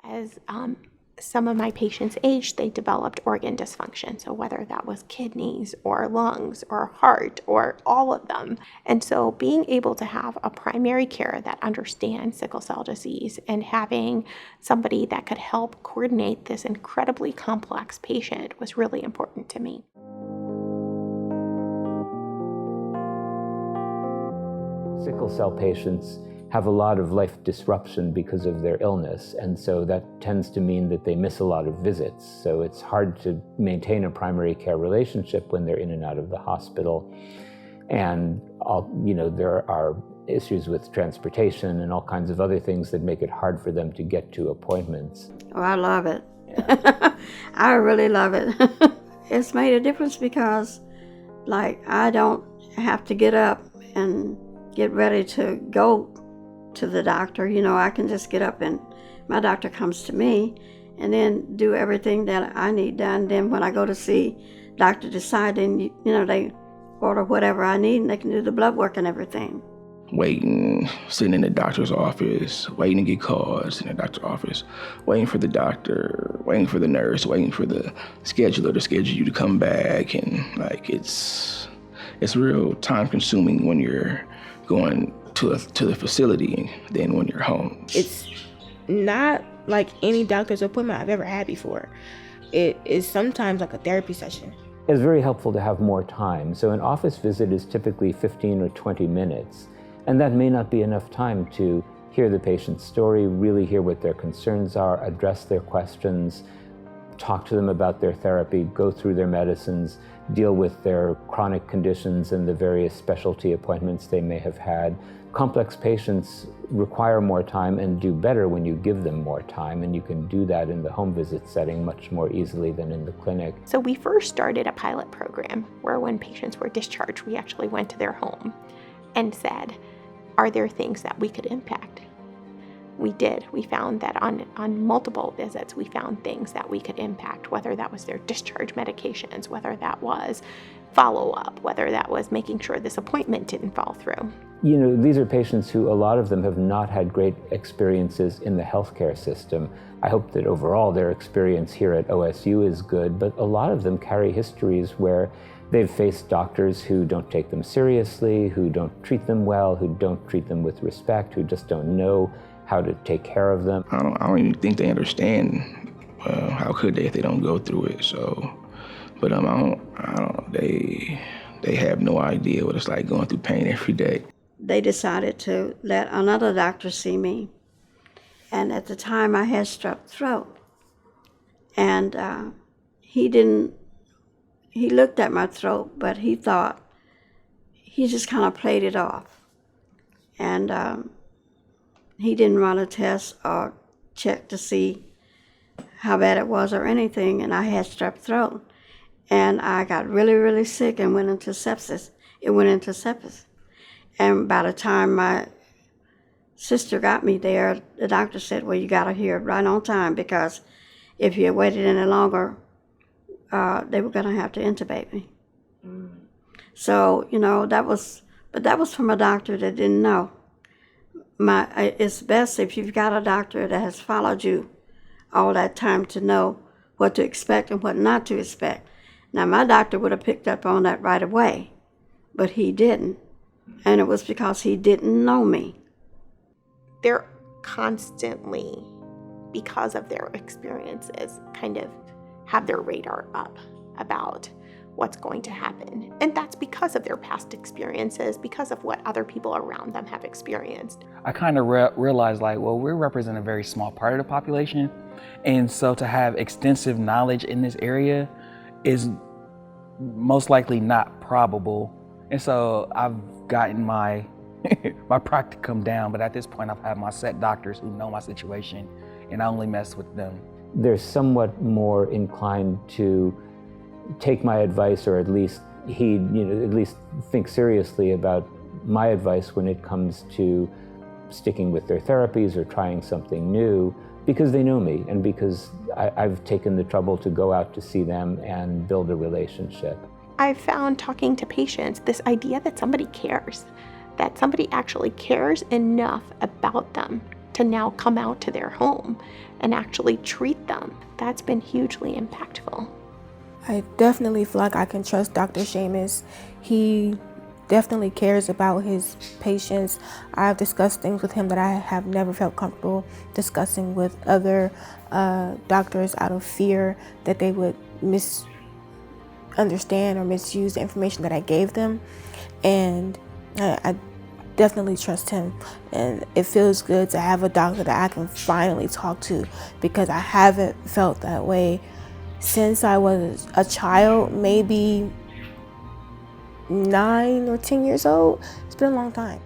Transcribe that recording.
As some of my patients aged, they developed organ dysfunction. So whether that was kidneys or lungs or heart or all of them. And so being able to have a primary care that understands sickle cell disease and having somebody that could help coordinate this incredibly complex patient was really important to me. Sickle cell patients have a lot of life disruption because of their illness, and so that tends to mean that they miss a lot of visits. So it's hard to maintain a primary care relationship when they're in and out of the hospital. And there are issues with transportation and all kinds of other things that make it hard for them to get to appointments. Oh, I love it. I really love it. It's made a difference because, I don't have to get up and get ready to go to the doctor. I can just get up and my doctor comes to me and then do everything that I need done. Then when I go to see Dr. Desai, then, they order whatever I need and they can do the blood work and everything. Waiting, sitting in the doctor's office, waiting to get calls in the doctor's office, waiting for the doctor, waiting for the nurse, waiting for the scheduler to schedule you to come back. And it's real time consuming when you're going to the facility and then when you're home. It's not like any doctor's appointment I've ever had before. It is sometimes like a therapy session. It's very helpful to have more time. So an office visit is typically 15 or 20 minutes, and that may not be enough time to hear the patient's story, really hear what their concerns are, address their questions, talk to them about their therapy, go through their medicines, deal with their chronic conditions and the various specialty appointments they may have had. Complex patients require more time and do better when you give them more time, and you can do that in the home visit setting much more easily than in the clinic. So we first started a pilot program where when patients were discharged, we actually went to their home and said, are there things that we could impact? We did. We found that on multiple visits, we found things that we could impact, whether that was their discharge medications, whether that was follow-up, whether that was making sure this appointment didn't fall through. These are patients who, a lot of them, have not had great experiences in the healthcare system. I hope that overall their experience here at OSU is good, but a lot of them carry histories where they've faced doctors who don't take them seriously, who don't treat them well, who don't treat them with respect, who just don't know how to take care of them. I don't even think they understand. How could they if they don't go through it? So, but they have no idea what it's like going through pain every day. They decided to let another doctor see me. And at the time I had strep throat. And he looked at my throat, but he just kind of played it off. And he didn't run a test or check to see how bad it was or anything, and I had strep throat. And I got really, really sick and went into sepsis. It went into sepsis. And by the time my sister got me there, the doctor said, well, you got her here right on time, because if you had waited any longer, they were going to have to intubate me. So, that was from a doctor that didn't know. It's best if you've got a doctor that has followed you all that time to know what to expect and what not to expect. Now, my doctor would have picked up on that right away, but he didn't. And it was because he didn't know me. They're constantly, because of their experiences, kind of have their radar up about what's going to happen. And that's because of their past experiences, because of what other people around them have experienced. I kind of realized we represent a very small part of the population. And so to have extensive knowledge in this area is most likely not probable. And so I've gotten my practicum down, but at this point I've had my set doctors who know my situation, and I only mess with them. They're somewhat more inclined to take my advice, or at least at least think seriously about my advice when it comes to sticking with their therapies or trying something new, because they know me and because I've taken the trouble to go out to see them and build a relationship. I've found, talking to patients, this idea that somebody cares, that somebody actually cares enough about them to now come out to their home and actually treat them. That's been hugely impactful. I definitely feel like I can trust Dr. Schamess. He definitely cares about his patients. I've discussed things with him that I have never felt comfortable discussing with other doctors out of fear that they would misunderstand or misuse the information that I gave them. And I definitely trust him. And it feels good to have a doctor that I can finally talk to, because I haven't felt that way since I was a child, maybe 9 or 10 years old. It's been a long time.